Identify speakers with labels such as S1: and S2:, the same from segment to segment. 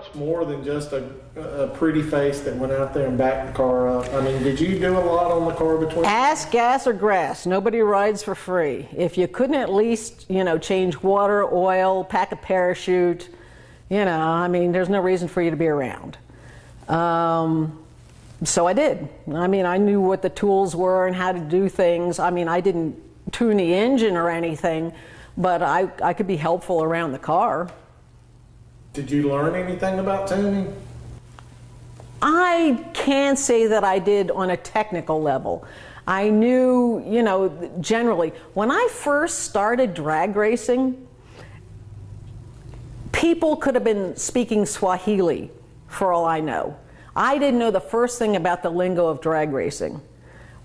S1: much more than just a pretty face that went out there and backed the car up? I mean, did you do a lot on the car between?
S2: Ass, gas, or grass. Nobody rides for free. If you couldn't at least, change water, oil, pack a parachute, I mean, there's no reason for you to be around. So I did. I mean, I knew what the tools were and how to do things. I mean, I didn't tune the engine or anything, but I could be helpful around the car.
S1: Did you learn anything about tuning?
S2: I can't say that I did on a technical level. I knew, generally. When I first started drag racing, people could have been speaking Swahili, for all I know. I didn't know the first thing about the lingo of drag racing.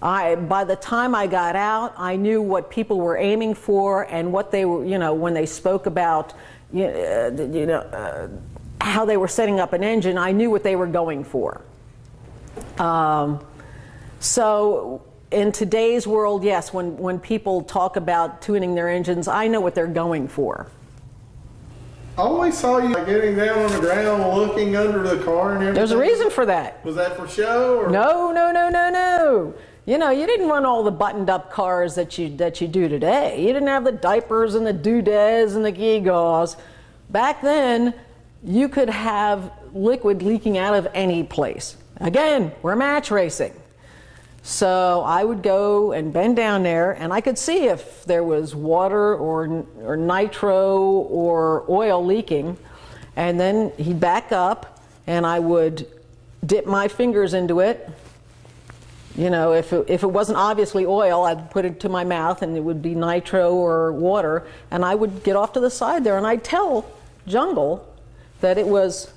S2: By the time I got out, I knew what people were aiming for and what they were, when they spoke about how they were setting up an engine, I knew what they were going for. So in today's world, yes, when people talk about tuning their engines, I know what they're going for.
S1: I always saw you getting down on the ground, looking under the car and everything.
S2: There's a reason for that.
S1: Was that for show? Or?
S2: No. You didn't run all the buttoned-up cars that you do today. You didn't have the diapers and the doodads and the gewgaws. Back then, you could have liquid leaking out of any place. Again, we're match racing. So I would go and bend down there, and I could see if there was water or nitro or oil leaking. And then he'd back up, and I would dip my fingers into it. If it wasn't obviously oil, I'd put it to my mouth and it would be nitro or water, and I would get off to the side there and I'd tell Jungle that it was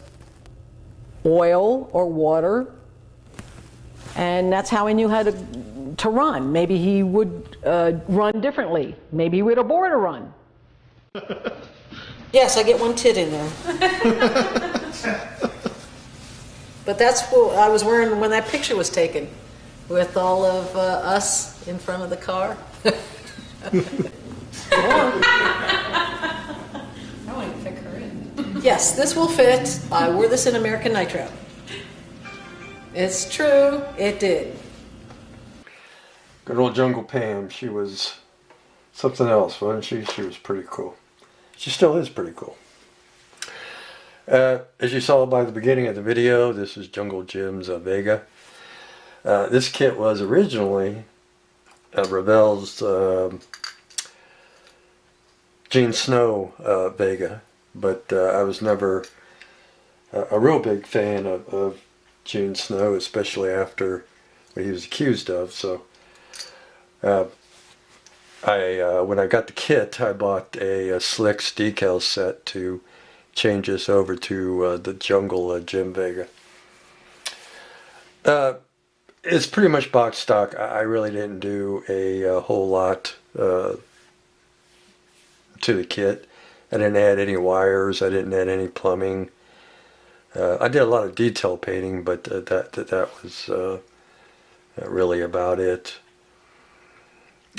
S2: oil or water, and that's how I knew how to run. Maybe he would run differently. Maybe he would abort a run. Yes, I get one tit in there. But that's what I was wearing when that picture was taken. With all of us in front of the car.
S3: I want to pick her in.
S2: Yes, this will fit. I wore this in American Nitro. It's true, it did.
S4: Good old Jungle Pam, she was something else, wasn't she? She was pretty cool. She still is pretty cool. As you saw by the beginning of the video, this is Jungle Jim's Vega. This kit was originally Revell's Gene Snow Vega, but I was never a real big fan of Gene Snow, especially after what he was accused of. So when I got the kit, I bought a Slicks decal set to change this over to the Jungle Jim Vega. It's pretty much box stock. I really didn't do a whole lot to the kit. I didn't add any wires. I didn't add any plumbing. I did a lot of detail painting, but that was really about it.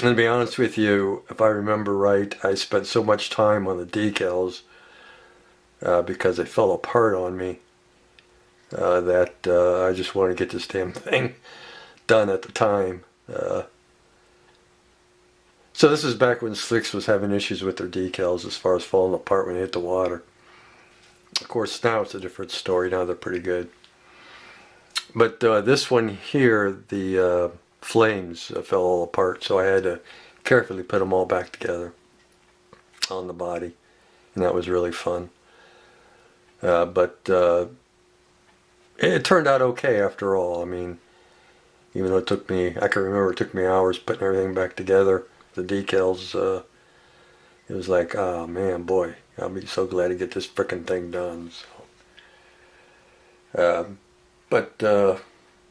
S4: And to be honest with you, if I remember right, I spent so much time on the decals because they fell apart on me. That I just wanted to get this damn thing done at the time. So this is back when Slicks was having issues with their decals as far as falling apart when they hit the water. Of course, now it's a different story. Now they're pretty good. But this one here, the flames fell all apart, so I had to carefully put them all back together on the body, and that was really fun. But it turned out okay after all. I mean, even though it took me, I can remember it took me hours putting everything back together, the decals, it was like, oh man, boy, I'll be so glad to get this frickin' thing done. So,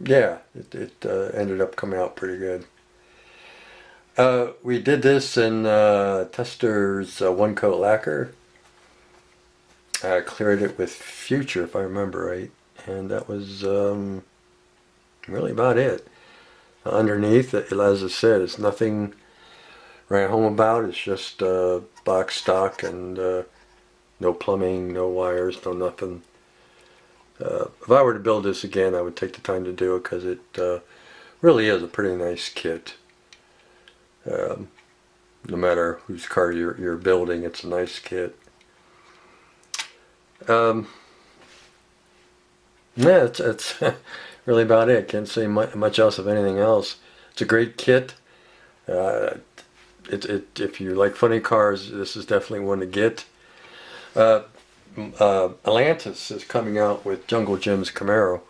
S4: yeah, it ended up coming out pretty good. We did this in Tester's one coat lacquer. I cleared it with Future, if I remember right. And that was really about it. Underneath, as I said, it's nothing right home about. It's just box stock and no plumbing, no wires, no nothing. if I were to build this again, I would take the time to do it because it really is a pretty nice kit. No matter whose car you're building, it's a nice kit. Yeah, it's really about it. Can't say much else of anything else. It's a great kit. If you like funny cars, this is definitely one to get. Atlantis is coming out with Jungle Jim's Camaro.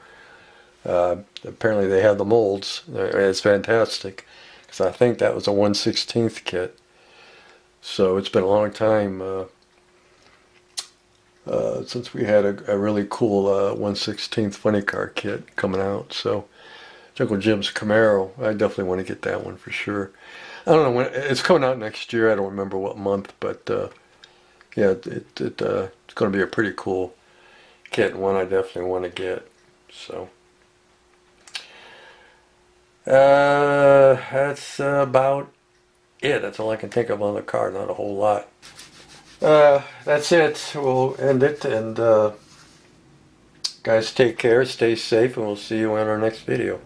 S4: Apparently they have the molds. It's fantastic because I think that was a 1/16 kit. So it's been a long time since we had a really cool 1/16 funny car kit coming out. So Jungle Jim's Camaro, I definitely want to get that one for sure. I don't know when it's coming out next year. I don't remember what month, but yeah, it's going to be a pretty cool kit and one I definitely want to get. So that's about it. That's all I can think of on the car. Not a whole lot. That's it. We'll end it, and guys, take care, stay safe, and we'll see you in our next video.